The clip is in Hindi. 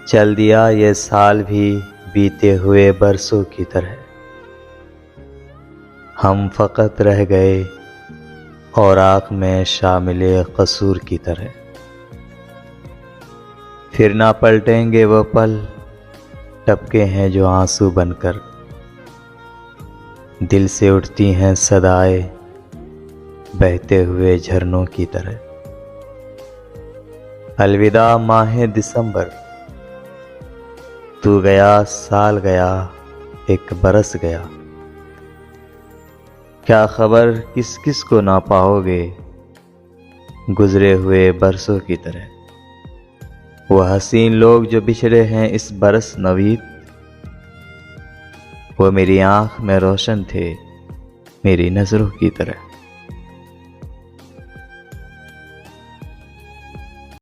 चल दिया ये साल भी बीते हुए बरसों की तरह। हम फ़कत रह गए और आँख में शामिले कसूर की तरह। फिर ना पलटेंगे वो पल, टपके हैं जो आंसू बनकर। दिल से उठती हैं सदाएं बहते हुए झरनों की तरह। अलविदा माह दिसंबर, तू गया साल गया एक बरस गया। क्या खबर किस किस को ना पाओगे गुजरे हुए बरसों की तरह। वो हसीन लोग जो बिछड़े हैं इस बरस नवीद, वो मेरी आंख में रोशन थे मेरी नजरों की तरह।